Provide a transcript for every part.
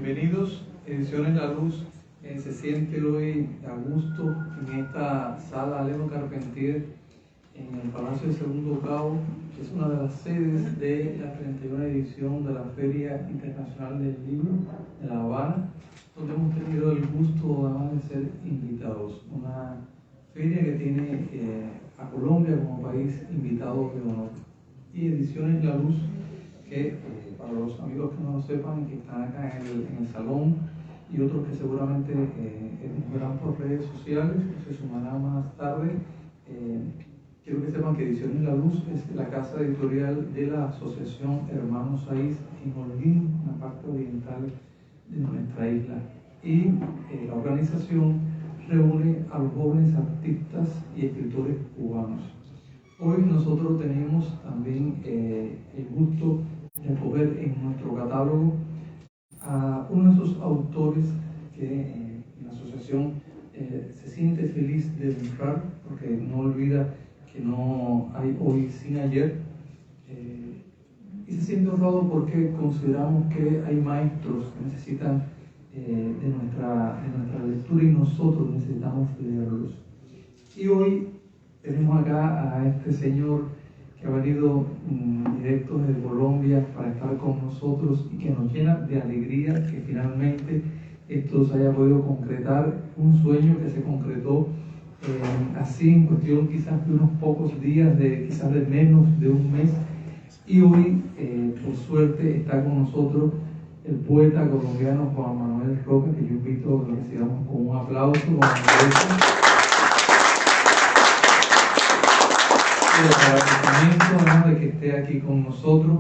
Bienvenidos, Ediciones La Luz. Se siente hoy a gusto en esta sala Aleno Carpentier, en el Palacio del Segundo Cabo, que es una de las sedes de la 31 edición de la Feria Internacional del Libro de La Habana, donde hemos tenido el gusto además de ser invitados. Una feria que tiene a Colombia como país invitado de honor. Y Ediciones La Luz, que para los amigos que no lo sepan, que están acá en el salón, y otros que seguramente nos verán por redes sociales, se sumarán más tarde. Quiero que sepan que Ediciones La Luz es la casa editorial de la Asociación Hermanos Saiz en Holguín, en la parte oriental de nuestra isla. Y la organización reúne a los jóvenes artistas y escritores cubanos. Hoy nosotros tenemos también el gusto de poder en nuestro catálogo a uno de esos autores que en la asociación se siente feliz de honrar, porque no olvida que no hay hoy sin ayer, y se siente honrado porque consideramos que hay maestros que necesitan de nuestra lectura y nosotros necesitamos leerlos. Y hoy tenemos acá a este señor que ha venido directo desde Colombia para estar con nosotros y que nos llena de alegría que finalmente esto se haya podido concretar, un sueño que se concretó así en cuestión quizás de unos pocos días, quizás de menos de un mes, y hoy por suerte está con nosotros el poeta colombiano Juan Manuel Roca, que yo invito a que lo recibamos con un aplauso, con el agradecimiento de que esté aquí con nosotros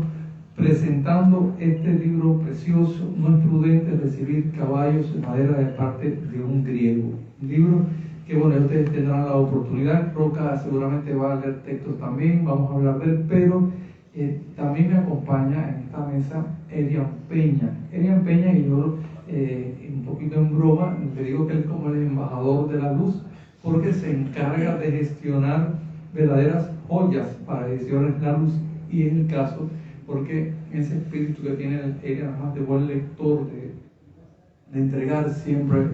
presentando este libro precioso. No es prudente recibir caballos en madera de parte de un griego. Un libro que, bueno, ustedes tendrán la oportunidad. Roca seguramente va a leer textos también, vamos a hablar de él, pero también me acompaña en esta mesa Erian Peña. Erian Peña, y yo un poquito en broma le digo que él es como el embajador de la luz, porque se encarga de gestionar verdaderas joyas para Ediciones La Luz, y es el caso porque ese espíritu que tiene Erian, además de buen lector, de entregar siempre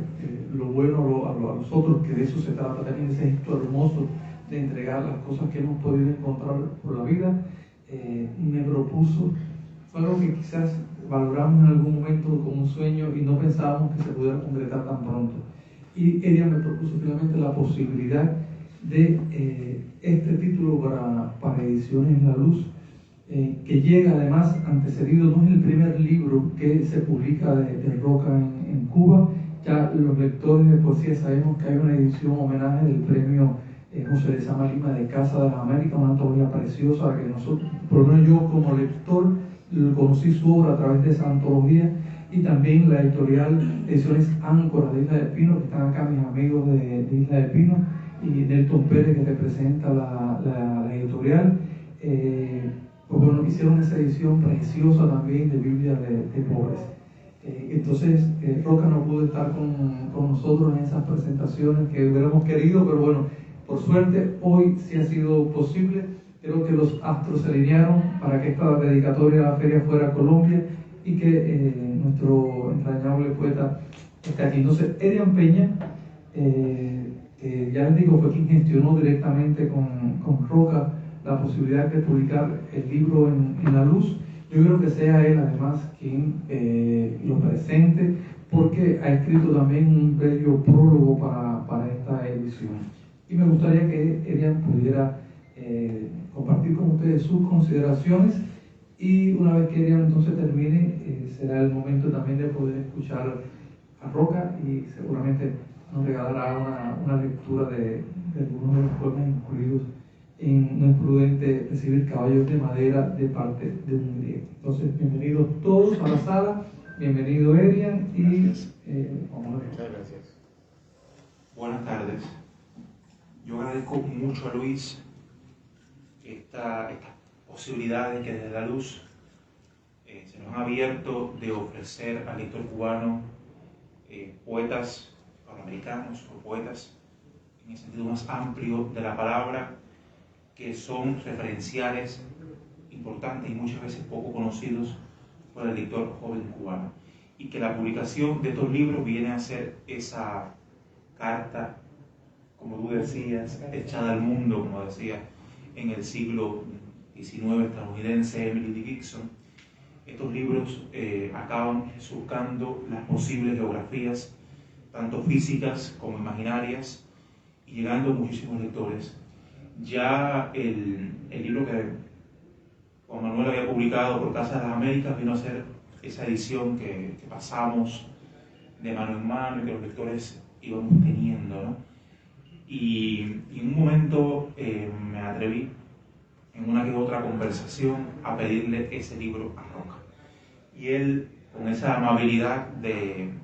lo bueno a los otros, que de eso se trata también, ese gesto hermoso de entregar las cosas que hemos podido encontrar por la vida, me propuso algo que quizás valoramos en algún momento como un sueño y no pensábamos que se pudiera concretar tan pronto. Y ella me propuso finalmente la posibilidad de este título para Ediciones La Luz, que llega además antecedido, no es el primer libro que se publica de Roca en Cuba. Ya los lectores de poesía sabemos que hay una edición homenaje del premio José de Sama Lima de Casa de las Américas, una antología preciosa que nosotros, por lo menos yo como lector, conocí su obra a través de esa antología, y también la editorial Ediciones Áncora de Isla de Pino, que están acá mis amigos de Isla de Pino, y Nelton Pérez, que representa la editorial. Pues bueno, hicieron esa edición preciosa también de Biblia de pobres. Entonces Roca no pudo estar con nosotros en esas presentaciones que hubiéramos querido, pero bueno, por suerte hoy sí ha sido posible. Creo que los astros se alinearon para que esta dedicatoria a la feria fuera a Colombia y que nuestro entrañable poeta esté aquí. Entonces Erian Peña, ya les digo, fue quien gestionó directamente con Roca la posibilidad de publicar el libro en La Luz. Yo creo que sea él además quien lo presente, porque ha escrito también un bello prólogo para esta edición. Y me gustaría que Erian pudiera compartir con ustedes sus consideraciones, y una vez que Erian entonces termine, será el momento también de poder escuchar a Roca, y seguramente nos regalará una lectura de algunos de los poemas incluidos en No es prudente recibir caballos de madera de parte de un griego. Entonces, bienvenidos todos a la sala, bienvenido Erian, y vamos a ver. Muchas gracias. Buenas tardes. Yo agradezco mucho a Luis esta posibilidad de que desde La Luz se nos ha abierto de ofrecer al lector cubano poetas panamericanos o poetas en el sentido más amplio de la palabra, que son referenciales importantes y muchas veces poco conocidos por el lector joven cubano. y que la publicación de estos libros viene a ser esa carta, como tú decías, echada al mundo, como decía en el siglo XIX estadounidense Emily Dickinson. Estos libros acaban surcando las posibles geografías, tanto físicas como imaginarias, y llegando a muchísimos lectores. Ya el libro que Juan Manuel había publicado por Casa de las Américas vino a ser esa edición que pasamos de mano en mano y que los lectores íbamos teniendo, ¿no? Y en un momento me atreví, en una que otra conversación, a pedirle ese libro a Roca. Y él, con esa amabilidad de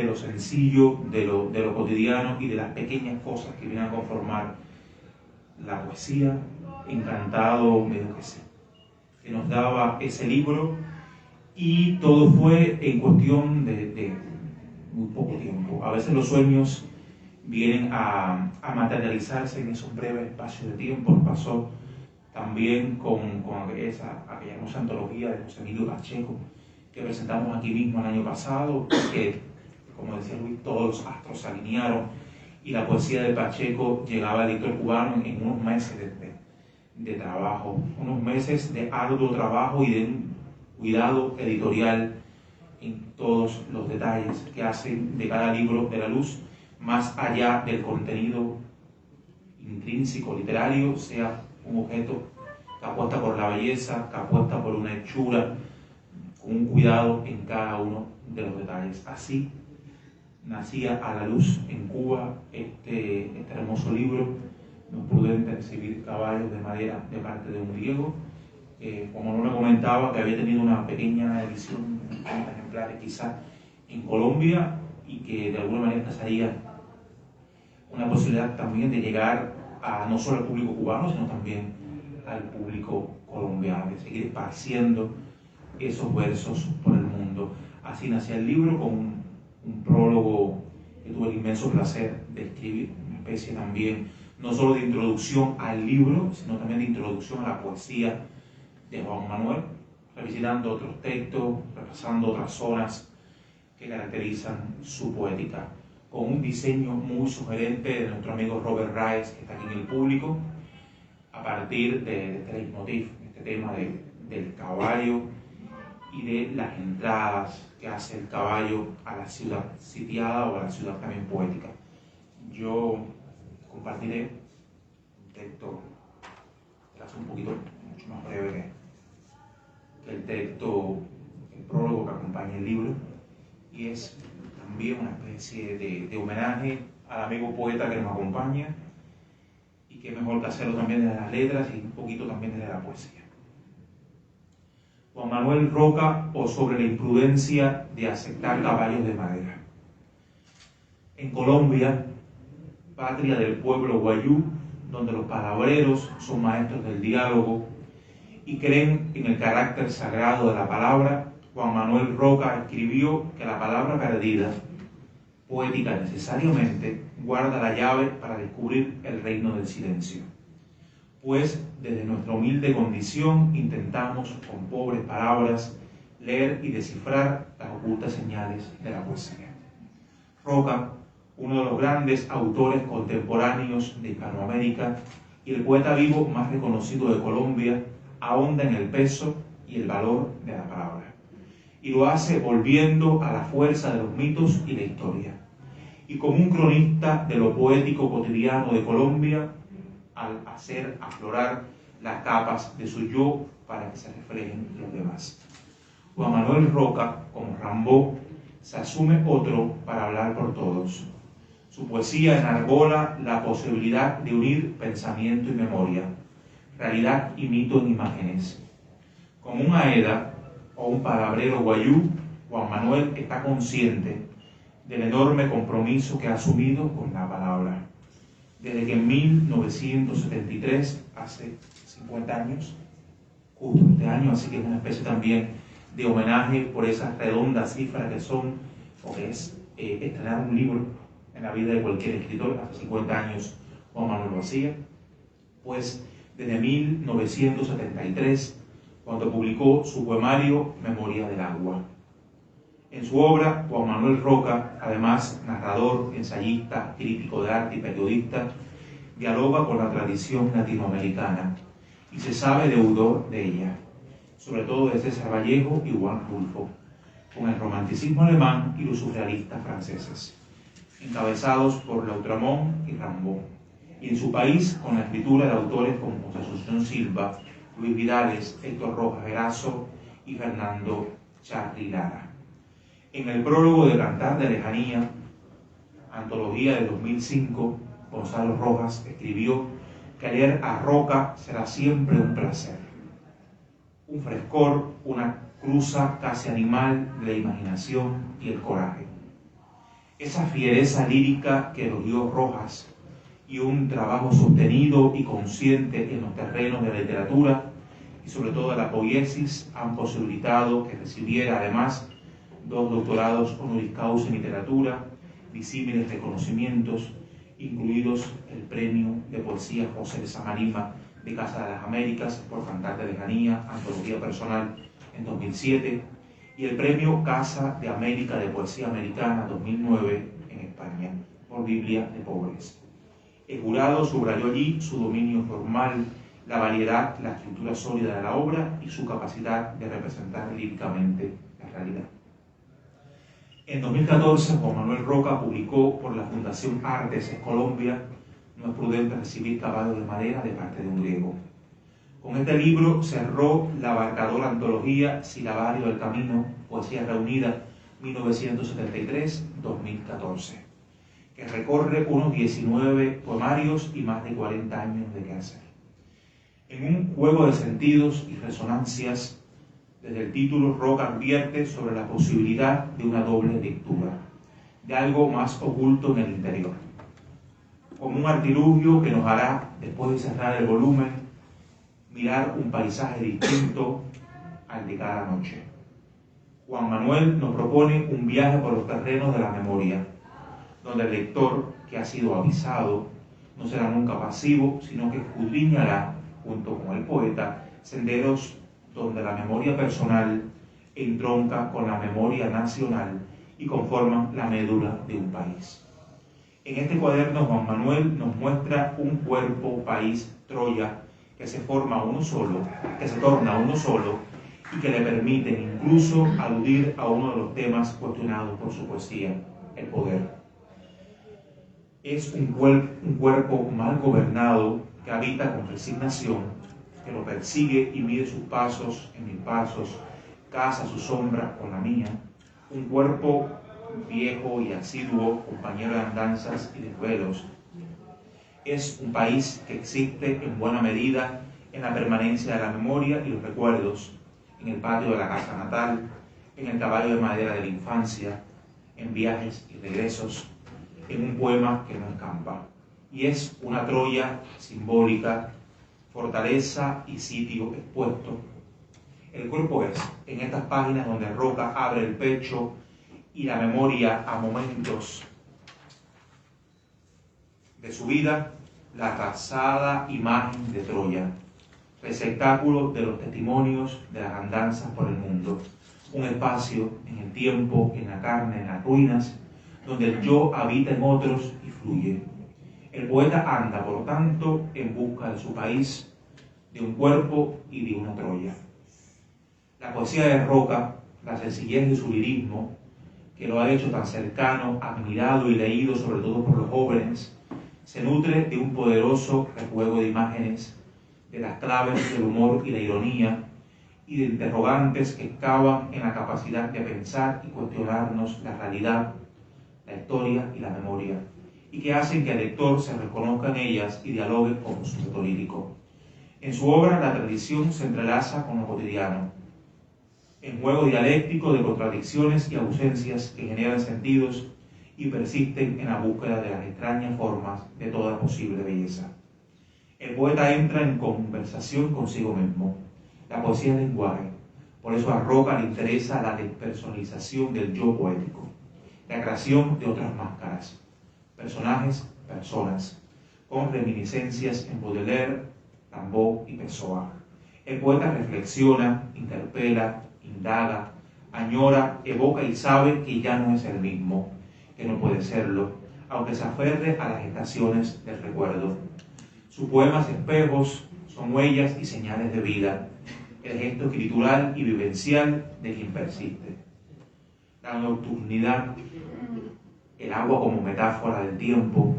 lo sencillo, de lo cotidiano y de las pequeñas cosas que vienen a conformar la poesía, encantado, me dijo que sí, que nos daba ese libro, y todo fue en cuestión de muy poco tiempo. A veces los sueños vienen a materializarse en esos breves espacios de tiempo. Nos pasó también con aquella hermosa antología de José Emilio Pacheco que presentamos aquí mismo el año pasado, que, como decía Luis, todos los astros se alinearon y la poesía de Pacheco llegaba al lector cubano en unos meses de trabajo, unos meses de arduo trabajo y de un cuidado editorial en todos los detalles que hacen de cada libro de La Luz, más allá del contenido intrínseco literario, sea un objeto que apuesta por la belleza, que apuesta por una hechura, con un cuidado en cada uno de los detalles. Así nacía a la luz en Cuba este hermoso libro, No es prudente recibir caballos de madera, de parte de un griego. Como no me comentaba, que había tenido una pequeña edición, 30 ejemplares quizás, en Colombia, y que de alguna manera sería una posibilidad también de llegar a no solo al público cubano, sino también al público colombiano, de seguir esparciendo esos versos por el mundo. Así nacía el libro, con un prólogo que tuve el inmenso placer de escribir, una especie también no solo de introducción al libro, sino también de introducción a la poesía de Juan Manuel, revisitando otros textos, repasando otras zonas que caracterizan su poética, con un diseño muy sugerente de nuestro amigo Robert Rice, que está aquí en el público, a partir de este leitmotiv, este tema del caballo y de las entradas que hace el caballo a la ciudad sitiada o a la ciudad también poética. Yo compartiré un texto que hace un poquito mucho más breve que el texto, el prólogo que acompaña el libro, y es también una especie de homenaje al amigo poeta que nos acompaña, y que mejor que hacerlo también desde las letras y un poquito también desde la poesía. Juan Manuel Roca, o sobre la imprudencia de aceptar caballos de madera. En Colombia, patria del pueblo guayú, donde los palabreros son maestros del diálogo y creen en el carácter sagrado de la palabra, Juan Manuel Roca escribió que la palabra perdida, poética necesariamente, guarda la llave para descubrir el reino del silencio. Pues desde nuestra humilde condición intentamos con pobres palabras leer y descifrar las ocultas señales de la poesía. Roca, uno de los grandes autores contemporáneos de Hispanoamérica y el poeta vivo más reconocido de Colombia, ahonda en el peso y el valor de la palabra, y lo hace volviendo a la fuerza de los mitos y la historia, y como un cronista de lo poético cotidiano de Colombia, al hacer aflorar las capas de su yo para que se reflejen los demás. Juan Manuel Roca, como Rimbaud, se asume otro para hablar por todos. Su poesía enarbola la posibilidad de unir pensamiento y memoria, realidad y mito en imágenes. Como un Aeda o un palabrero guayú, Juan Manuel está consciente del enorme compromiso que ha asumido con la palabra. Desde que en 1973, hace 50 años, justo este año, así que es una especie también de homenaje por esas redondas cifras que son, o que es estrenar un libro en la vida de cualquier escritor. Hace 50 años Juan Manuel lo hacía. Pues desde 1973, cuando publicó su poemario Memoria del Agua. En su obra, Juan Manuel Roca, además narrador, ensayista, crítico de arte y periodista, dialoga con la tradición latinoamericana y se sabe deudor de ella, sobre todo de César Vallejo y Juan Rulfo, con el romanticismo alemán y los surrealistas franceses, encabezados por Lautréamont y Rimbaud, y en su país con la escritura de autores como José Asunción Silva, Luis Vidales, Héctor Rojas Erazo y Fernando Charly Lara. En el prólogo de Cantar de Lejanía, antología de 2005, Gonzalo Rojas escribió que leer a Roca será siempre un placer, un frescor, una cruza casi animal de la imaginación y el coraje. Esa fiereza lírica que elogió Rojas y un trabajo sostenido y consciente en los terrenos de la literatura y sobre todo de la poiesis han posibilitado que recibiera además 2 doctorados honoris causa en literatura, disímiles reconocimientos, incluidos el Premio de Poesía José de Samarima de Casa de las Américas por Cantar de Lejanía, antología personal en 2007, y el Premio Casa de América de Poesía Americana 2009 en España por Biblia de Pobres. El jurado subrayó allí su dominio formal, la variedad, la estructura sólida de la obra y su capacidad de representar líricamente la realidad. En 2014, Juan Manuel Roca publicó por la Fundación Artes en Colombia No es prudente recibir caballos de madera de parte de un griego. Con este libro cerró la abarcadora antología Silabario del Camino, Poesía Reunida 1973-2014, que recorre unos 19 poemarios y más de 40 años de quehacer. En un juego de sentidos y resonancias, desde el título, Roca advierte sobre la posibilidad de una doble lectura, de algo más oculto en el interior, como un artilugio que nos hará, después de cerrar el volumen, mirar un paisaje distinto al de cada noche. Juan Manuel nos propone un viaje por los terrenos de la memoria, donde el lector, que ha sido avisado, no será nunca pasivo, sino que escudriñará, junto con el poeta, senderos donde la memoria personal entronca con la memoria nacional y conforman la médula de un país. En este cuaderno, Juan Manuel nos muestra un cuerpo, país, Troya, que se forma uno solo, que se torna uno solo y que le permiten incluso aludir a uno de los temas cuestionados por su poesía, el poder. Es un cuerpo mal gobernado que habita con resignación, que lo persigue y mide sus pasos en mis pasos, caza su sombra con la mía, un cuerpo viejo y asiduo, compañero de andanzas y desvelos. Es un país que existe en buena medida en la permanencia de la memoria y los recuerdos, en el patio de la casa natal, en el caballo de madera de la infancia, en viajes y regresos, en un poema que no escampa. Y es una Troya simbólica, fortaleza y sitio expuesto. El cuerpo es, en estas páginas donde Roca abre el pecho y la memoria a momentos de su vida, la arrasada imagen de Troya, receptáculo de los testimonios de las andanzas por el mundo, un espacio en el tiempo, en la carne, en las ruinas, donde el yo habita en otros y fluye. El poeta anda, por lo tanto, en busca de su país, de un cuerpo y de una Troya. La poesía de Roca, la sencillez de su lirismo, que lo ha hecho tan cercano, admirado y leído sobre todo por los jóvenes, se nutre de un poderoso rejuego de imágenes, de las claves del humor y la ironía, y de interrogantes que excavan en la capacidad de pensar y cuestionarnos la realidad, la historia y la memoria, y que hacen que el lector se reconozca en ellas y dialogue con su sujeto lírico. En su obra, la tradición se entrelaza con lo cotidiano, en juego dialéctico de contradicciones y ausencias que generan sentidos y persisten en la búsqueda de las extrañas formas de toda posible belleza. El poeta entra en conversación consigo mismo. La poesía es lenguaje. Por eso a Roca le interesa la despersonalización del yo poético, la creación de otras máscaras, personajes, personas, con reminiscencias en Baudelaire, Rimbaud y Pessoa. El poeta reflexiona, interpela, indaga, añora, evoca y sabe que ya no es el mismo, que no puede serlo, aunque se aferre a las estaciones del recuerdo. Sus poemas espejos son huellas y señales de vida, el gesto escritural y vivencial de quien persiste. La nocturnidad, el agua como metáfora del tiempo,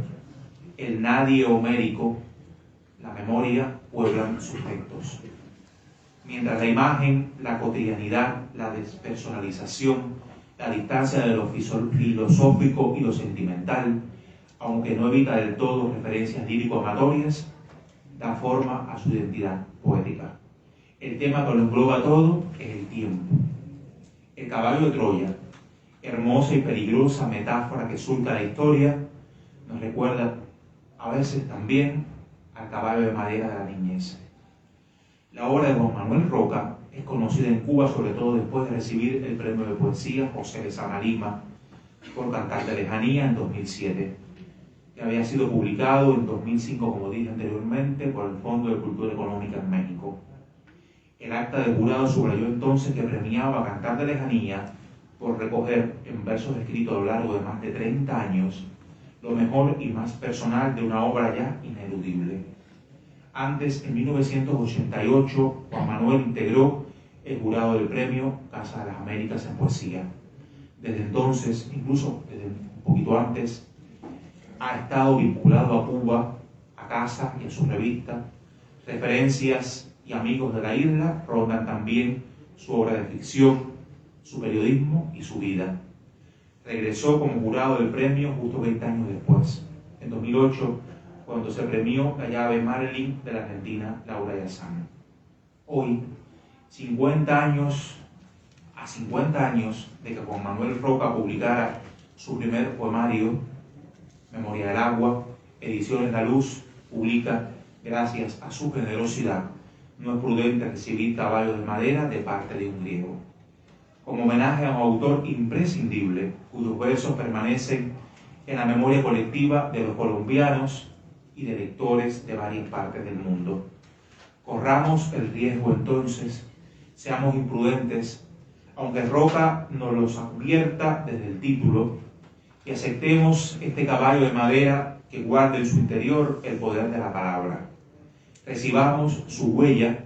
el nadie homérico, la memoria pueblan sus textos. Mientras la imagen, la cotidianidad, la despersonalización, la distancia de lo filosófico y lo sentimental, aunque no evita del todo referencias lírico-amatorias, da forma a su identidad poética. El tema que lo engloba todo es el tiempo. El caballo de Troya, hermosa y peligrosa metáfora que surca la historia, nos recuerda a veces también al caballo de madera de la niñez. La obra de Juan Manuel Roca es conocida en Cuba sobre todo después de recibir el premio de poesía José de Sama Lima por Cantar de Lejanía en 2007, que había sido publicado en 2005, como dije anteriormente, por el Fondo de Cultura Económica en México. El acta de jurado subrayó entonces que premiaba a Cantar de Lejanía por recoger en versos escritos a lo largo de más de 30 años lo mejor y más personal de una obra ya ineludible. Antes, en 1988, Juan Manuel integró el jurado del premio Casa de las Américas en Poesía. Desde entonces, incluso desde un poquito antes, ha estado vinculado a Cuba, a Casa y a su revista. Referencias y amigos de la isla rondan también su obra de ficción, su periodismo y su vida. Regresó como jurado del premio justo 20 años después, en 2008, cuando se premió la llave Marilyn de la argentina Laura Yazán. Hoy, 50 años de que Juan Manuel Roca publicara su primer poemario, Memoria del Agua, Ediciones La Luz publica, gracias a su generosidad, No es prudente recibir caballos de madera de parte de un griego. Como homenaje a un autor imprescindible, cuyos versos permanecen en la memoria colectiva de los colombianos y de lectores de varias partes del mundo. Corramos el riesgo entonces, seamos imprudentes, aunque Roca nos los advierta desde el título, y aceptemos este caballo de madera que guarda en su interior el poder de la palabra. Recibamos su huella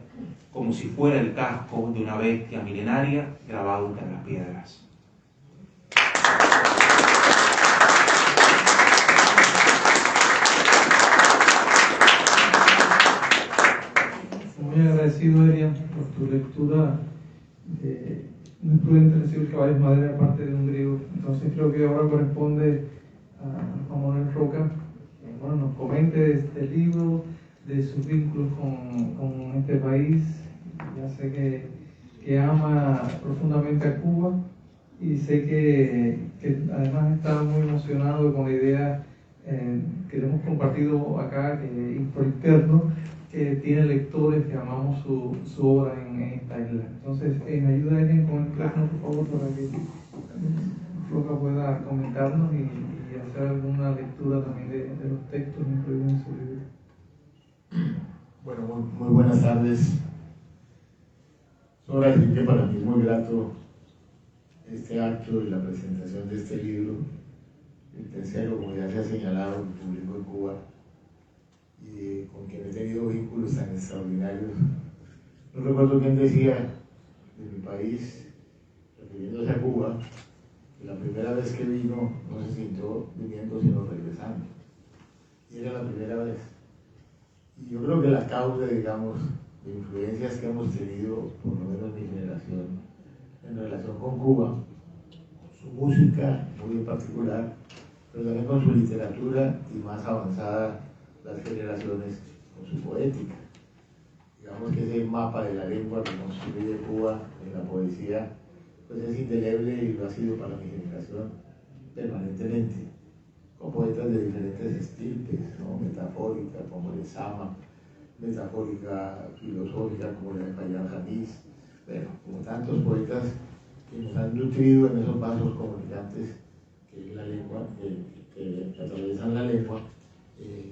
como si fuera el casco de una bestia milenaria grabado entre las piedras. Muy agradecido, Elian, por tu lectura de No es prudente recibir caballos de madera de parte de un griego. Entonces creo que ahora corresponde a Juan Manuel Roca que nos comente de este libro, de sus vínculos con este país. Ya sé que ama profundamente a Cuba y sé que además está muy emocionado con la idea que hemos compartido acá, por interno, que tiene lectores que amamos su obra en esta isla. Entonces, me ayuda alguien con el micrófono, por favor, para que Roca pueda comentarnos y hacer alguna lectura también de los textos incluidos en su libro. Bueno, muy buenas tardes. Solo decir que para mí es muy grato este acto y la presentación de este libro. El tercero, como ya se ha señalado, que publicó en Cuba, y con quien he tenido vínculos tan extraordinarios. No recuerdo quién decía de mi país, refiriéndose a Cuba, que la primera vez que vino no se sintió viniendo sino regresando. Y era la primera vez. Y yo creo que la causa, digamos, de influencias que hemos tenido, por lo menos mi generación, en relación con Cuba, con su música muy en particular, pero también con su literatura y más avanzada las generaciones con su poética. Digamos que ese mapa de la lengua que construye Cuba en la poesía, pues es indeleble y lo ha sido para mi generación permanentemente, con poetas de diferentes estirpes, ¿no? Metafórica como de Sama, metafórica filosófica como la de Payán Janiz, bueno, como tantos poetas que nos han nutrido en esos vasos comunicantes que es la lengua, que atraviesan la lengua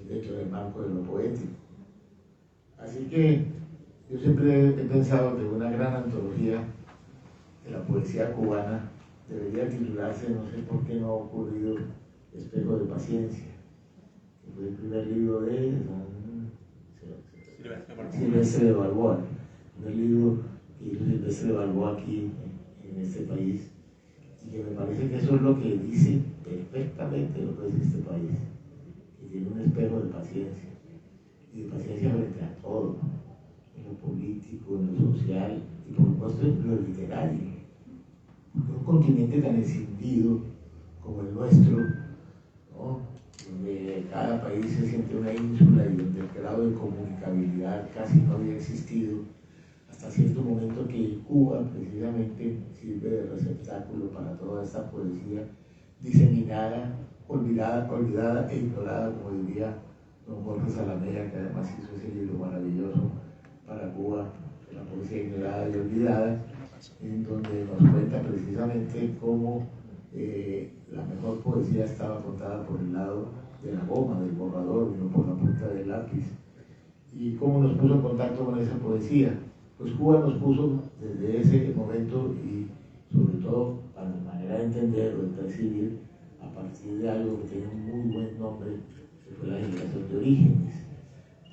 dentro del marco de lo poético. Así que yo siempre he pensado que una gran antología de la poesía cubana debería titularse, no sé por qué no ha ocurrido, Espejo de Paciencia, que fue el primer libro de Silvestre de Balboa, el libro que hizo Silvestre de Balboa aquí en este país, y que me parece que eso es lo que dice perfectamente lo que es este país, que tiene un espejo de paciencia, y de paciencia frente a todo, en lo político, en lo social, y por supuesto en lo literario. Porque un continente tan escindido como el nuestro, ¿no?, donde cada país se siente una ínsula y donde el grado de comunicabilidad casi no había existido, hasta cierto momento que Cuba precisamente sirve de receptáculo para toda esta poesía diseminada, olvidada e ignorada, como diría don Jorge Zalamea, que además hizo ese libro maravilloso para Cuba, la poesía ignorada y olvidada, en donde nos cuenta precisamente cómo la mejor poesía estaba contada por el lado de la goma, del borrador, y no por la punta del lápiz. Y cómo nos puso en contacto con esa poesía. Pues Cuba nos puso desde ese momento, y sobre todo para mi manera de entender o de percibir, a partir de algo que tiene un muy buen nombre, que fue la generación de Orígenes.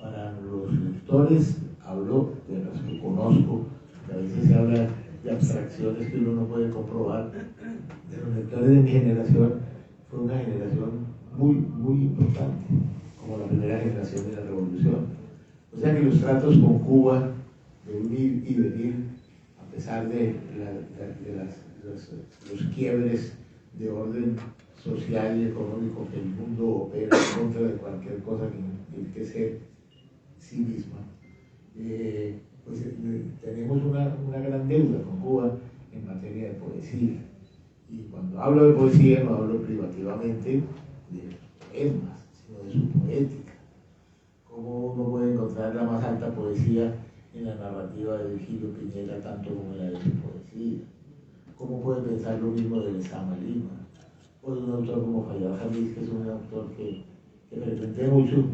Para los lectores, hablo de los que conozco, que a veces se habla de abstracciones que uno no puede comprobar. De los lectores de mi generación, fue una generación muy importante, como la primera generación de la revolución. O sea que los tratos con Cuba, de unir y venir, a pesar de los quiebres de orden social y económico que el mundo opera en contra de cualquier cosa que enriquece sí misma, pues tenemos una gran deuda con Cuba en materia de poesía. Y cuando hablo de poesía no hablo privativamente de poemas, sino de su poética. Cómo uno puede encontrar la más alta poesía en la narrativa de Virgilio Piñera, tanto como en la de su poesía. Cómo puede pensar lo mismo de Lezama Lima, o de un autor como Fayad Jaliz, que es un autor que frecuenté mucho,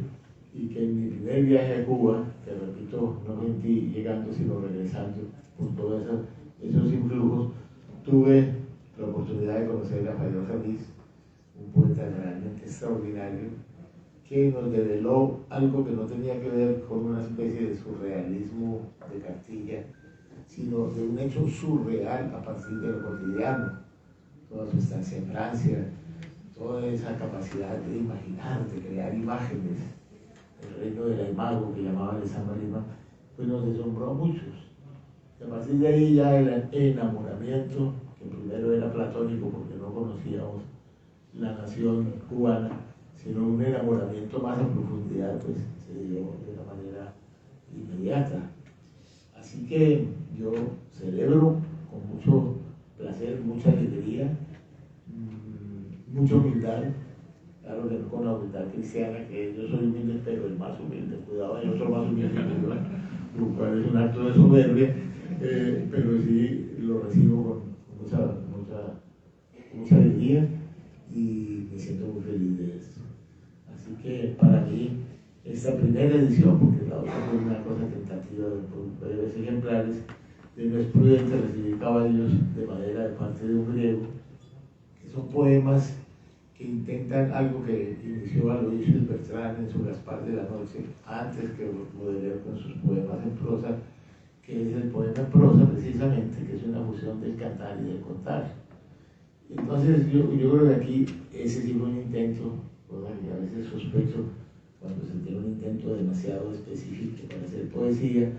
y que en mi primer viaje a Cuba, que repito, no sentí llegando sino regresando por todos esos influjos, tuve la oportunidad de conocer a Fayad Jaliz, un poeta realmente extraordinario, que nos develó algo que no tenía que ver con una especie de surrealismo de cartilla, sino de un hecho surreal a partir de lo cotidiano. Toda su estancia en Francia, toda esa capacidad de imaginar, de crear imágenes, el reino de la imago que llamaban Lezama Lima, pues nos asombró a muchos. Y a partir de ahí ya el enamoramiento, que primero era platónico porque no conocíamos la nación cubana, sino un enamoramiento más en profundidad, pues se dio de una manera inmediata. Así que yo celebro con mucho placer, mucha alegría, mucha humildad, claro que no con la humildad cristiana, que yo soy humilde, pero el más humilde, cuidado, hay otro más humilde que yo, lo cual es un acto de soberbia, pero sí lo recibo con mucha alegría y me siento muy feliz de esto. Así que para mí, esta primera edición, porque la otra fue una cosa tentativa de breves ejemplares, de No es prudente recibir caballos de madera de parte de un griego, que son poemas que intentan algo que inició Aloysius Bertrand en su Gaspar de la Noche, antes que Baudelaire con sus poemas en prosa, que es el poema en prosa precisamente, que es una fusión del cantar y del contar. Entonces yo creo que aquí ese sí fue un intento, y a veces sospecho cuando se tiene un intento demasiado específico para hacer poesía,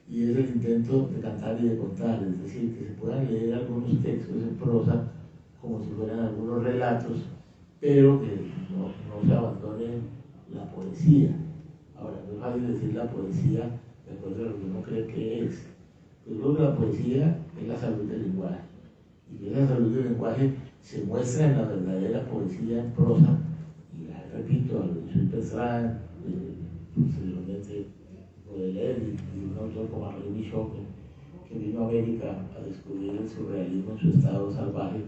y es el intento de cantar y de contar, es decir, que se puedan leer algunos textos en prosa como si fueran algunos relatos, pero que no se abandone la poesía. Ahora, no es fácil decir la poesía de acuerdo a lo que uno cree que es. Yo creo que la poesía es la salud del lenguaje, y que esa salud del lenguaje se muestra en la verdadera poesía en prosa, y la repito, a Aloysius Bertrand, posteriormente Baudelaire y un autor como Henri Michaud, que vino a América a descubrir el surrealismo en su estado salvaje,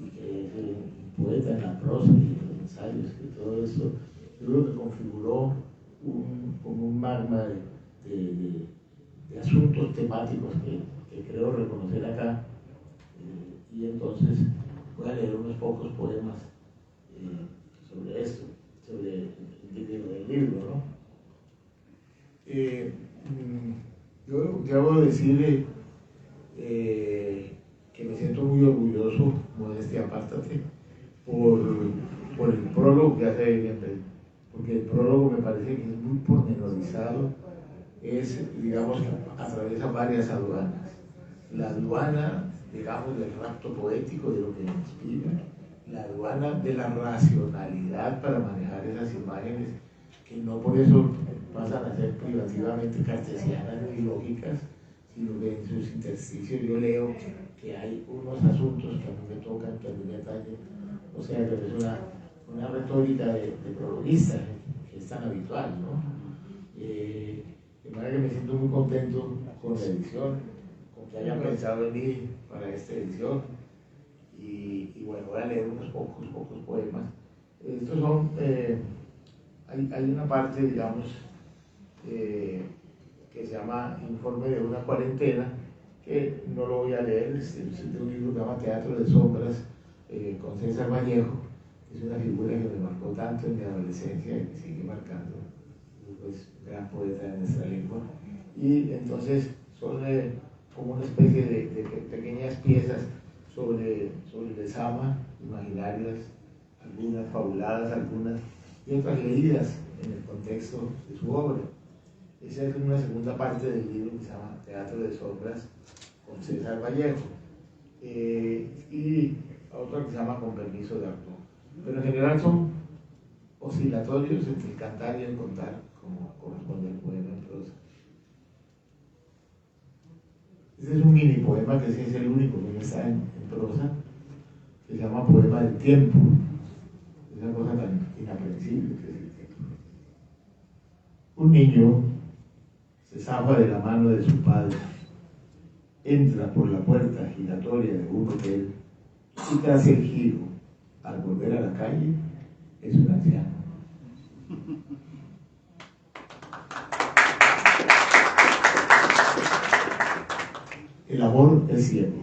y que es un poeta en la prosa y en los ensayos, que todo esto yo creo que configuró como un magma de asuntos temáticos que creo reconocer acá, y entonces voy a leer unos pocos poemas sobre esto, sobre el libro, ¿no? Yo debo decirle que me siento muy orgulloso, modestia apártate, por el prólogo que hace Bienvenido, porque el prólogo me parece que es muy pormenorizado, digamos, atraviesa varias aduanas. La aduana, digamos, del rapto poético, de lo que me inspira, la aduana de la racionalidad para manejar esas imágenes, que no por eso pasan a ser privativamente cartesianas ni lógicas, sino que en sus intersticios yo leo que hay unos asuntos que a mí me tocan, que a mí me atañen, o sea, que es una retórica de prologuista, que es tan habitual, ¿no? De manera que me siento muy contento con la edición, con que hayan pensado en mí para esta edición, y bueno, voy a leer unos pocos poemas. Estos son, hay una parte, digamos, que se llama Informe de una cuarentena, que no lo voy a leer, es de un libro que se llama Teatro de Sombras, con César Vallejo, que es una figura que me marcó tanto en mi adolescencia y me sigue marcando, pues gran poeta de nuestra lengua. Y entonces son como una especie de pequeñas piezas sobre el Lezama, imaginarias, algunas fabuladas, algunas y otras leídas en el contexto de su obra. Esa es una segunda parte del libro que se llama Teatro de Sombras, con César Vallejo, y otra que se llama Con permiso de Arturo. Pero en general son oscilatorios entre el cantar y el contar, como corresponde al poema en prosa. Este es un mini poema, que sí es el único que no está en prosa, que se llama Poema del Tiempo. Es una cosa tan inaprensible que es el tiempo. Un niño se zafa de la mano de su padre, entra por la puerta giratoria de un hotel y tras el giro, al volver a la calle, es un anciano. El amor es ciego.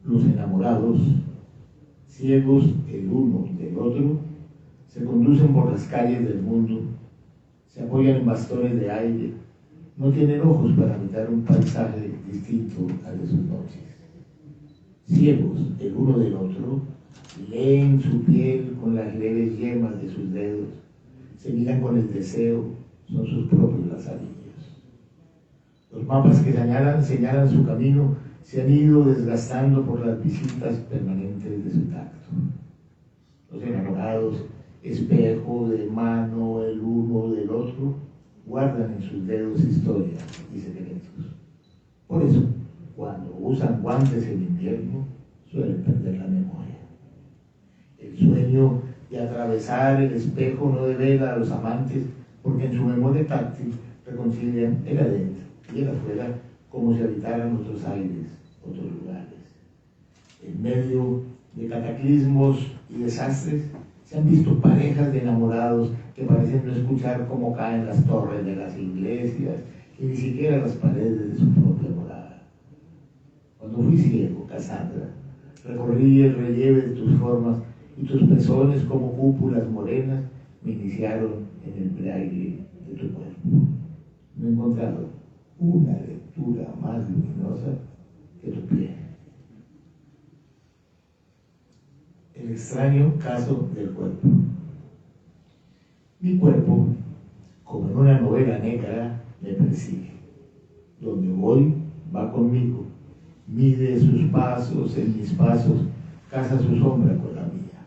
Los enamorados, ciegos el uno del otro, se conducen por las calles del mundo, se apoyan en bastones de aire, no tienen ojos para imitar un paisaje distinto al de sus noches. Ciegos el uno del otro, leen su piel con las leves yemas de sus dedos, se miran con el deseo, son sus propios lazarillos. Los mapas que señalan su camino se han ido desgastando por las visitas permanentes de su tacto. Los enamorados, espejo de mano el uno del otro, guardan en sus dedos historias y secretos. Por eso, cuando usan guantes en invierno, suelen perder la memoria. El sueño de atravesar el espejo no devela a los amantes, porque en su memoria táctil reconcilian el adentro y el afuera, como si habitaran otros aires, otros lugares. En medio de cataclismos y desastres, se han visto parejas de enamorados que parecen no escuchar cómo caen las torres de las iglesias y ni siquiera las paredes de su propia morada. Cuando fui ciego, Cassandra, recorrí el relieve de tus formas y tus pezones como cúpulas morenas me iniciaron en el braille de tu cuerpo. No he encontrado una lectura más luminosa que tu piel. El extraño caso del cuerpo. Mi cuerpo, como en una novela negra, me persigue. Donde voy, va conmigo. Mide sus pasos en mis pasos, caza su sombra con la mía.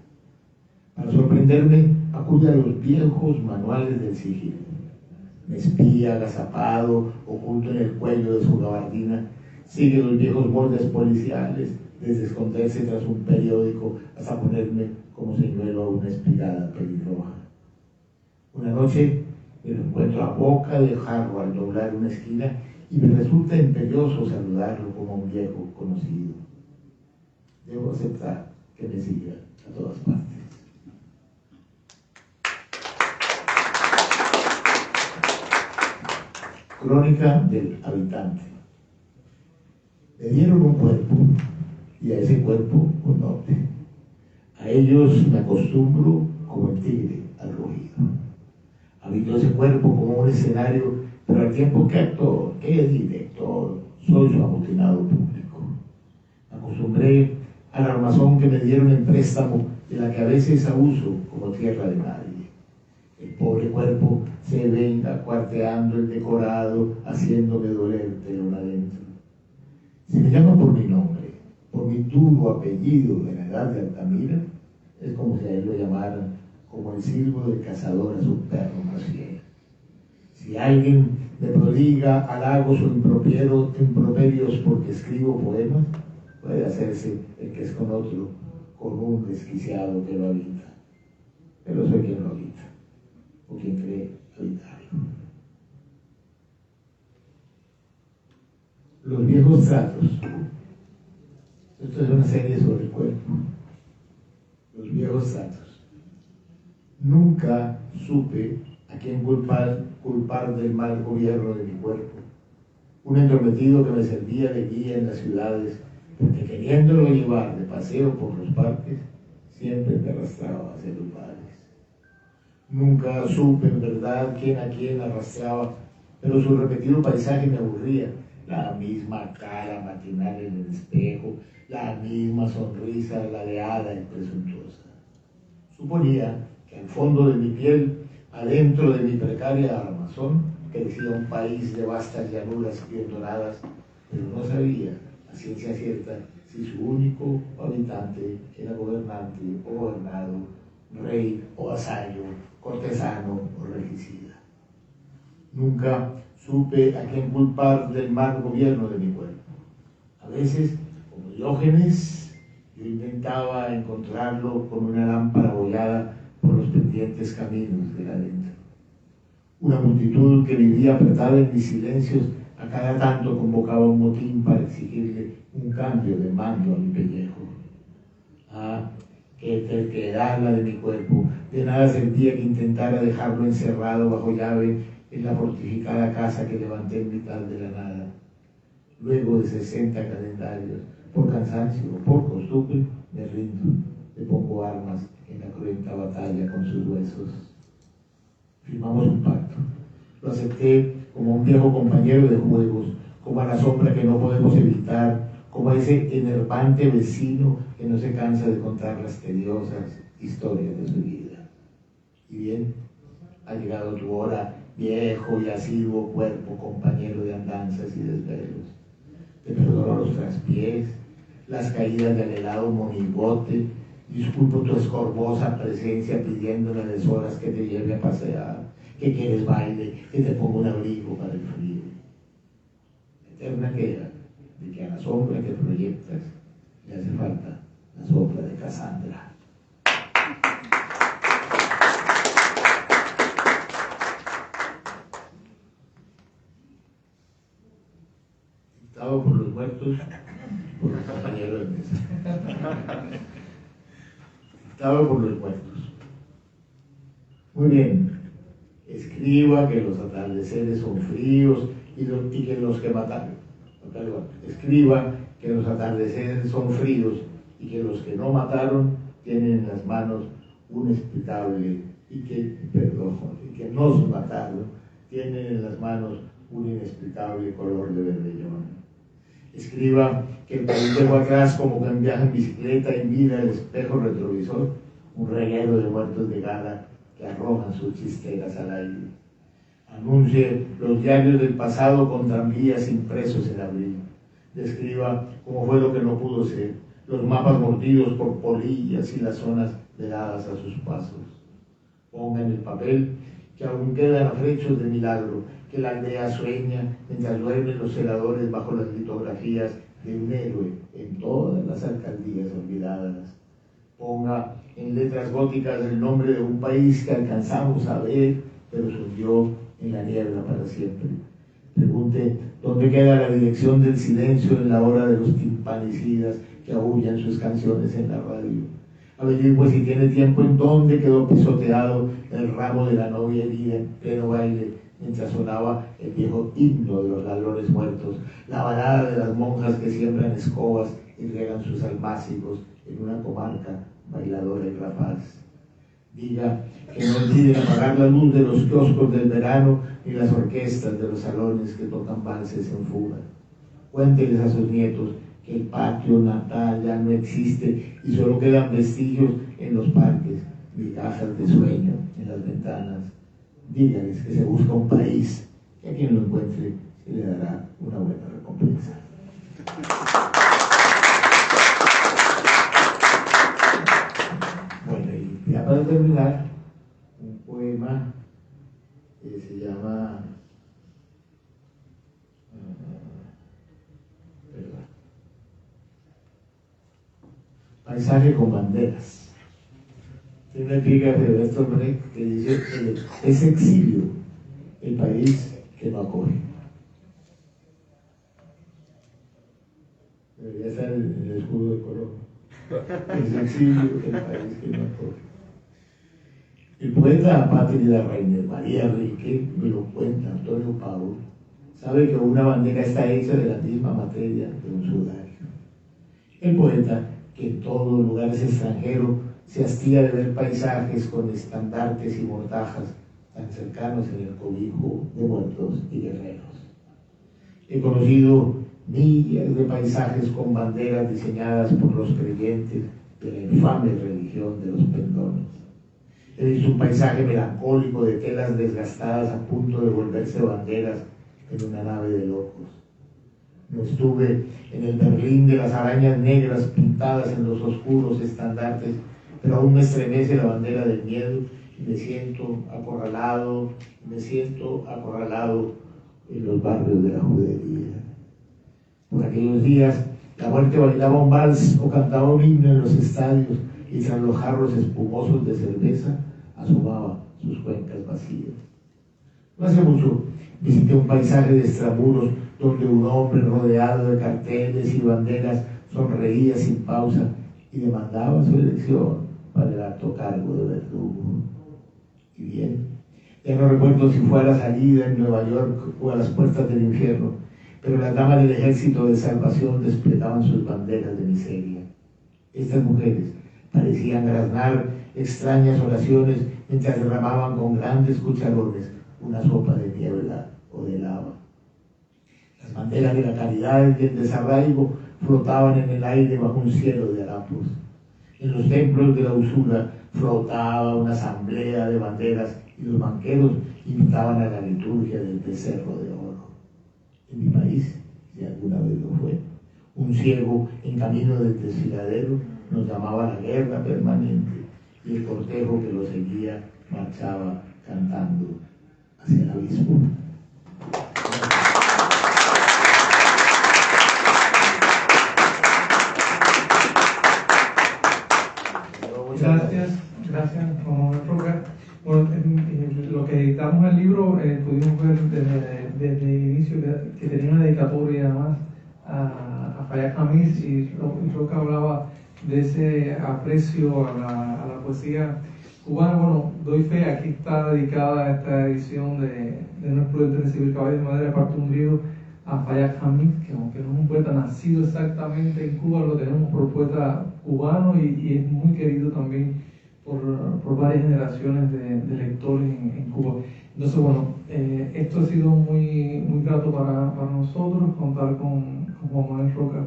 Para sorprenderme, acude a los viejos manuales del sigilo. Me espía agazapado, oculto en el cuello de su gabardina, sigue los viejos bordes policiales, desde esconderse tras un periódico hasta ponerme como señuelo a una espigada pelirroja. Una noche me lo encuentro a boca de jarro al doblar una esquina y me resulta imperioso saludarlo como a un viejo conocido. Debo aceptar que me siga a todas partes. Crónica del habitante. Le dieron un cuerpo y a ese cuerpo con nombre. A ellos me acostumbro como el tigre al rugido. Habito ese cuerpo como un escenario, pero al tiempo que actor, que director, soy su amotinado público. Me acostumbré al armazón que me dieron en préstamo, de la que a veces abuso como tierra de nadie. El pobre cuerpo se venga cuarteando el decorado, haciéndome doler telón adentro. Si me llaman por mi nombre, por mi duro apellido de la edad de Altamira, es como si a él lo llamaran como el silbo del cazador a su perro más fiel. Si alguien me prodiga halagos o improperios porque escribo poemas, puede hacerse el que es con otro, con un desquiciado que lo habita. Pero soy quien lo habita, o quien cree habitarlo. Los viejos tratos. Esto es una serie sobre el cuerpo. Los viejos tratos. Nunca supe a quién culpar del mal gobierno de mi cuerpo. Un entrometido que me servía de guía en las ciudades, porque queriéndolo llevar de paseo por los parques, siempre me arrastraba hacia los bares. Nunca supe en verdad quién a quién arrastraba, pero su repetido paisaje me aburría. La misma cara matinal en el espejo, la misma sonrisa ladeada y presuntuosa. Suponía que al fondo de mi piel, adentro de mi precaria armazón, crecía un país de vastas llanuras y hondonadas, pero no sabía a ciencia cierta si su único habitante era gobernante o gobernado, rey o vasallo, cortesano o regicida. Nunca supe a quién culpar del mal gobierno de mi cuerpo. A veces, como Diógenes, yo intentaba encontrarlo con una lámpara bollada por los pendientes caminos del adentro. Una multitud que vivía apretada en mis silencios a cada tanto convocaba un motín para exigirle un cambio de mando a mi pellejo. Ah, qué terquedad la de mi cuerpo. De nada sentía que intentara dejarlo encerrado bajo llave en la fortificada casa que levanté en mitad de la nada. Luego de 60 calendarios, por cansancio o por costumbre, me rindo, le pongo armas en la cruenta batalla con sus huesos. Firmamos un pacto. Lo acepté como un viejo compañero de juegos, como a la sombra que no podemos evitar, como a ese enervante vecino que no se cansa de contar las tediosas historias de su vida. Y bien, ha llegado tu hora, viejo y asiduo cuerpo, compañero de andanzas y desvelos. Te perdono los traspiés, las caídas del helado monigote, disculpo tu escorbosa presencia pidiéndole a deshoras que te lleve a pasear, que quieres baile, que te ponga un abrigo para el frío. Eterna queda de que a la sombra que proyectas le hace falta la sombra de Cassandra. Dictado por los muertos, por los compañeros de mesa. Dictado por los muertos. Muy bien. Escriba que los atardeceres son fríos y que los que mataron. Escriba que los atardeceres son fríos y que los que no mataron tienen en las manos un inexplicable y que no se mataron tienen en las manos un inexplicable color de bermellón. Escriba que el país dejó atrás como quien viaja en bicicleta y mira el espejo retrovisor, un reguero de muertos de gala que arrojan sus chisteras al aire. Anuncie los diarios del pasado con tranvías impresos en abril. Describa cómo fue lo que no pudo ser, los mapas mordidos por polillas y las zonas veladas a sus pasos. Ponga en el papel que aún quedan afrechos de milagro, que la aldea sueña mientras duermen los celadores bajo las litografías de un héroe en todas las alcaldías olvidadas. Ponga en letras góticas el nombre de un país que alcanzamos a ver, pero se hundió en la niebla para siempre. Pregunte dónde queda la dirección del silencio en la hora de los timpanicidas que aúllan sus canciones en la radio. Averigüe si tiene tiempo en dónde quedó pisoteado el ramo de la novia herida en pleno baile, mientras sonaba el viejo himno de los ladrones muertos, la balada de las monjas que siembran escobas y riegan sus almácigos en una comarca bailadora y rapaz. Diga que no olviden apagar la luz de los kioscos del verano ni las orquestas de los salones que tocan valses en fuga. Cuénteles a sus nietos que el patio natal ya no existe y solo quedan vestigios en los parques, migajas de sueño en las ventanas. Díganles que se busca un país, que a quien lo encuentre se le dará una buena recompensa. Bueno, y ya para terminar, un poema que se llama Paisaje con banderas. Tiene una epígrafe de Bertolt Brecht que dice que es exilio el país que no acoge. Debería estar en el escudo de Colombia. Es exilio el país que no acoge. El poeta apátrida Rainer María Rilke, me lo cuenta Antonio Pau, sabe que una bandera está hecha de la misma materia de un sudario. El poeta, que en todos lugares extranjeros se hastía de ver paisajes con estandartes y mortajas tan cercanos en el cobijo de muertos y guerreros. He conocido millas de paisajes con banderas diseñadas por los creyentes de la infame religión de los pendones. He visto un paisaje melancólico de telas desgastadas a punto de volverse banderas en una nave de locos. No estuve en el Berlín de las arañas negras pintadas en los oscuros estandartes, pero aún me estremece la bandera del miedo y me siento acorralado en los barrios de la judería. Por aquellos días, la muerte bailaba un vals o cantaba un himno en los estadios y tras los jarros espumosos de cerveza asomaba sus cuencas vacías. No hace mucho visité un paisaje de extramuros donde un hombre rodeado de carteles y banderas sonreía sin pausa y demandaba su elección para el alto cargo de verdugo. Y bien, ya no recuerdo si fue a la salida en Nueva York o a las puertas del infierno, pero las damas del Ejército de Salvación desplegaban sus banderas de miseria. Estas mujeres parecían graznar extrañas oraciones mientras derramaban con grandes cucharones una sopa de niebla o de lava. Las banderas de la caridad y el desarraigo flotaban en el aire bajo un cielo de harapos. En los templos de la usura flotaba una asamblea de banderas y los banqueros invitaban a la liturgia del becerro de oro. En mi país, si alguna vez lo fue, un ciego en camino del desfiladero nos llamaba a la guerra permanente y el cortejo que lo seguía marchaba cantando hacia el abismo. Gracias, Juan Roca. Bueno, lo que editamos el libro, pudimos ver desde el inicio que tenía una dedicatoria además a Fayad Khamis y Roca hablaba de ese aprecio a la poesía cubana. Bueno, doy fe, aquí está dedicada esta edición de No es prudente recibir caballos de madera de parte de un griego a Fayad Khamis, que aunque no es un poeta nacido exactamente en Cuba, lo tenemos por poeta cubano y es muy querido también por varias generaciones de lectores en Cuba. Entonces, bueno, esto ha sido muy grato para nosotros, contar con Juan Manuel Roca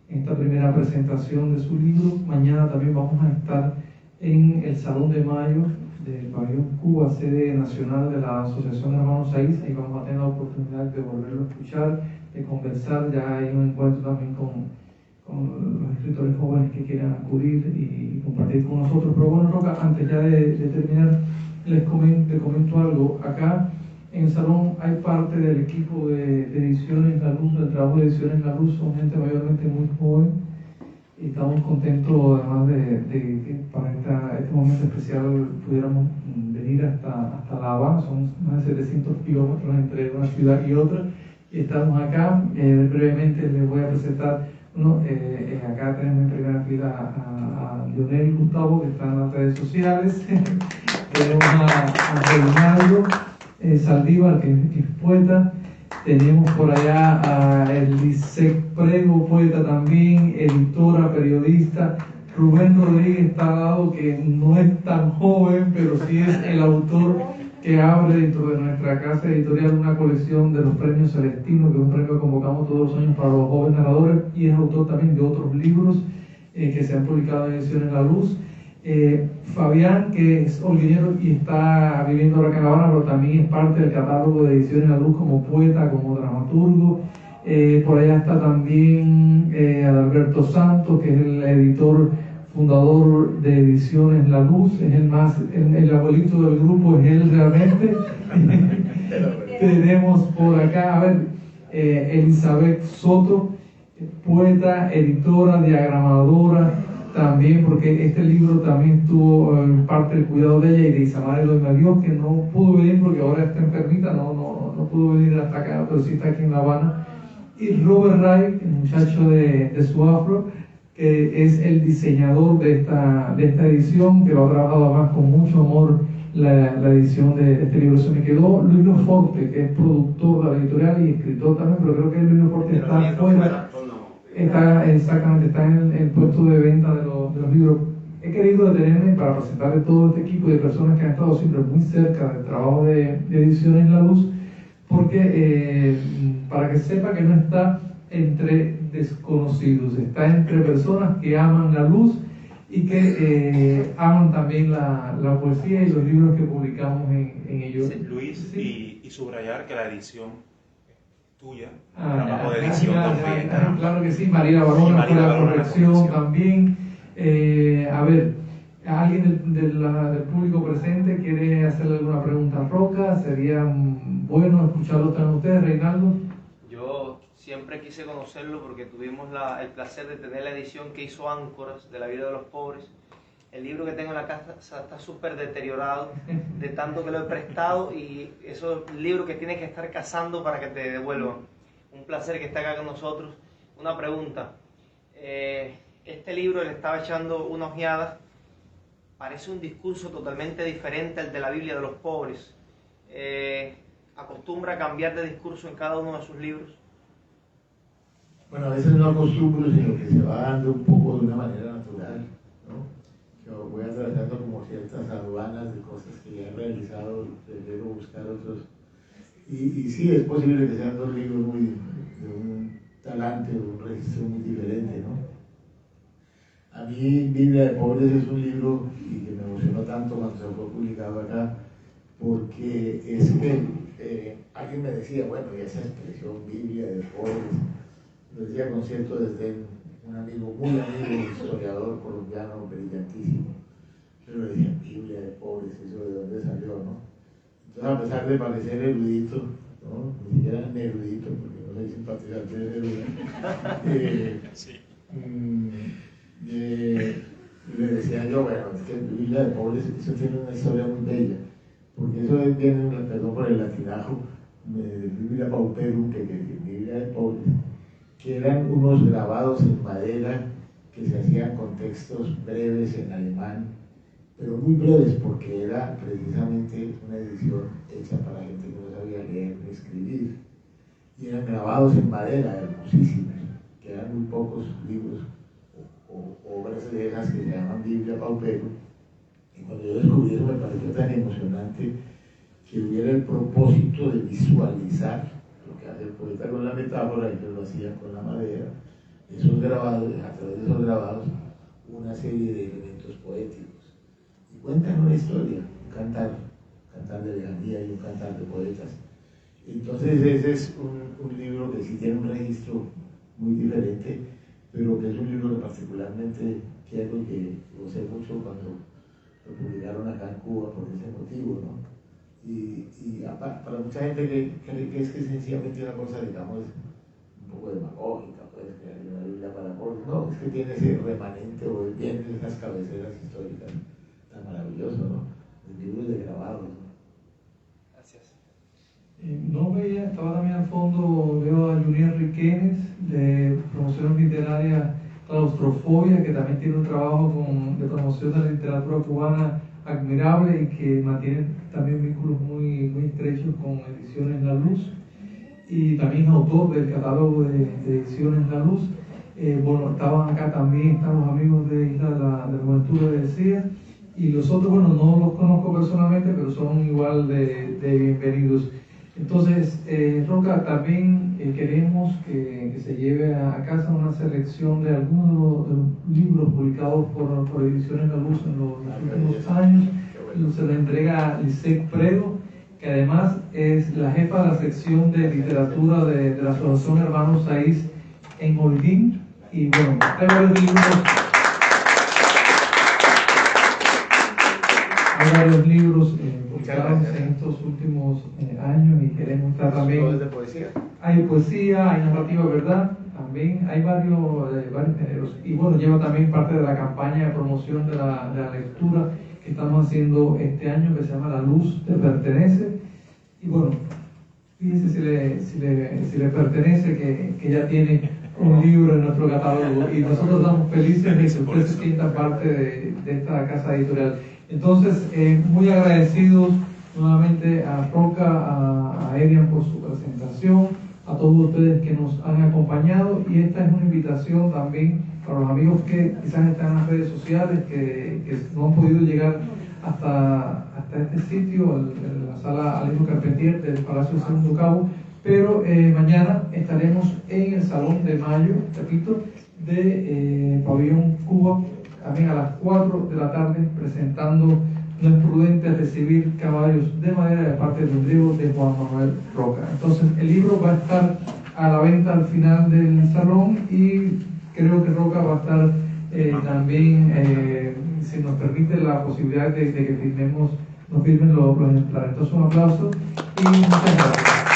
en esta primera presentación de su libro. Mañana también vamos a estar en el Salón de Mayo del Pabellón Cuba, sede nacional de la Asociación Hermanos Saiz. Ahí vamos a tener la oportunidad de volverlo a escuchar, de conversar. Ya hay un encuentro también con los escritores jóvenes que quieran acudir y compartir con nosotros. Pero bueno, Roca, antes ya de terminar, les comento algo. Acá en el salón hay parte del equipo de Ediciones La Luz, del trabajo de Ediciones La Luz, son gente mayormente muy joven y estamos contentos además de que para este momento especial pudiéramos venir hasta La Habana. Son más de 700 kilómetros entre una ciudad y otra y estamos acá. Brevemente les voy a presentar. Acá tenemos en primera fila a Lionel Gustavo, que está en las redes sociales. Tenemos a Reinaldo Saldívar, que es poeta. Tenemos por allá a Elisec Prego, poeta también, editora, periodista. Rubén Rodríguez está al lado, que no es tan joven, pero sí es el autor que abre dentro de nuestra casa editorial una colección de los premios Celestino, que es un premio que convocamos todos los años para los jóvenes narradores, y es autor también de otros libros que se han publicado en Ediciones La Luz. Fabián, que es holguinero y está viviendo ahora acá en La Habana, pero también es parte del catálogo de Ediciones La Luz como poeta, como dramaturgo. Por allá está también Adalberto Santos, que es el editor fundador de Ediciones La Luz, es el abuelito del grupo, es él realmente. Tenemos por acá, a ver, Elizabeth Soto, poeta, editora, diagramadora, también, porque este libro también tuvo parte del cuidado de ella y de Isamar Eloy Dios, que no pudo venir porque ahora está enfermita, no pudo venir hasta acá, pero sí está aquí en La Habana. Y Robert Wright, el muchacho de Suafro, que es el diseñador de esta edición, que lo ha trabajado además con mucho amor la edición de este libro. Se me quedó Luis Forte, que es productor de la editorial y escritor también, pero creo que Luis Forte está afuera. Exactamente, está en el puesto de venta de los libros. He querido detenerme para presentarle todo este equipo de personas que han estado siempre muy cerca del trabajo de Ediciones La Luz, porque para que sepa que no está entre desconocidos, está entre personas que aman la luz y que aman también la poesía y los libros que publicamos en ellos. Sí, Luis, sí. Y subrayar que la edición tuya, trabajo de edición también. Claro que sí, María Barona fue la corrección también. A ver, ¿alguien del público presente quiere hacerle alguna pregunta a Roca? Sería bueno escucharlo también ustedes, Reinaldo. Yo siempre quise conocerlo porque tuvimos el placer de tener la edición que hizo Áncoras de la vida de los pobres. El libro que tengo en la casa está súper deteriorado de tanto que lo he prestado, y esos libros que tienes que estar cazando para que te devuelvan. Un placer que esté acá con nosotros. Una pregunta. Este libro, le estaba echando una ojeada, parece un discurso totalmente diferente al de la Biblia de los pobres. ¿Acostumbra a cambiar de discurso en cada uno de sus libros? Bueno, a veces no acostumbro, sino que se va dando un poco de una manera natural, ¿no? Yo voy atravesando como ciertas aduanas de cosas que he realizado, prefiero buscar otros. Y sí, es posible que sean dos libros de un talante, de un registro muy diferente, ¿no? A mí, Biblia de Pobres es un libro y que me emocionó tanto cuando se fue publicado acá, porque es que alguien me decía, bueno, y esa expresión Biblia de Pobres, lo decía con cierto desdén, un amigo, muy amigo, historiador colombiano brillantísimo, pero decía Biblia de Pobres, eso de dónde salió, ¿no? Entonces, a pesar de parecer erudito, ¿no? Ni siquiera erudito, porque no soy simpatizante de erudito, Sí. Le decía yo, bueno, es que Biblia de Pobres, eso tiene una historia muy bella, porque eso viene, perdón por el latinajo, de Biblia Pauperum, que Biblia de Pobres, que eran unos grabados en madera que se hacían con textos breves en alemán, pero muy breves porque era precisamente una edición hecha para gente que no sabía leer ni escribir, y eran grabados en madera, hermosísimos, que eran muy pocos libros o obras de esas que se llaman Biblia Pauperum. Y cuando yo descubrí eso me pareció tan emocionante que hubiera el propósito de visualizar lo que hace el poeta con la metáfora, y que lo hacía con la madera, esos grabados, a través de esos grabados, una serie de elementos poéticos. Y cuentan una historia, un cantar de lejanía y un cantar de poetas. Entonces ese es un libro que sí tiene un registro muy diferente, pero que es un libro que particularmente quiero y que gocé mucho cuando lo publicaron acá en Cuba por ese motivo, ¿no? Y para mucha gente que es que sencillamente una cosa, digamos, un poco demagógica, pues, que hay una Biblia para pobres. No, es que tiene ese remanente, o viene de esas cabeceras históricas tan maravilloso, ¿no? De libros de grabados, ¿no? Gracias. No veía, estaba también al fondo, veo a Julián Riquenes, de Promoción Literaria Claustrofobia, que también tiene un trabajo de promoción de la literatura cubana admirable y que mantiene también vínculos muy, muy estrechos con Ediciones La Luz. y también autor del catálogo de Ediciones La Luz. Bueno, estaban acá también, están los amigos de Isla de la Juventud de Decía, y los otros, bueno, no los conozco personalmente, pero son igual de bienvenidos. Entonces, Roca, también queremos que se lleve a casa una selección de algunos de los libros publicados por Ediciones La Luz en los últimos años. Se le entrega a Lisette Predo, que además es la jefa de la sección de literatura de la Asociación Hermanos Saiz en Holguín. Y bueno, hay varios libros publicados en estos últimos años, y queremos estar también. ¿De poesía? Hay poesía, hay narrativa, ¿verdad? También hay varios géneros. Y bueno, lleva también parte de la campaña de promoción de la lectura que estamos haciendo este año, que se llama La Luz te pertenece. Y bueno, fíjense si le pertenece, que ya tiene un libro en nuestro catálogo, y nosotros estamos felices de que usted se sienta parte de esta casa editorial. Entonces, muy agradecidos nuevamente a Roca, a Erian por su presentación, a todos ustedes que nos han acompañado, y esta es una invitación también para los amigos que quizás están en las redes sociales, que no han podido llegar hasta este sitio, en la sala Alejo Carpentier del Palacio del Segundo Cabo, pero mañana estaremos en el Salón de Mayo, repito, de Pabellón Cuba, también a las 4 de la tarde, presentando No es prudente recibir caballos de madera, de parte de un libro de Juan Manuel Roca. Entonces, el libro va a estar a la venta al final del salón, y creo que Roca va a estar también, si nos permite la posibilidad de que nos firmen los ejemplares. Entonces, un aplauso y muchas gracias.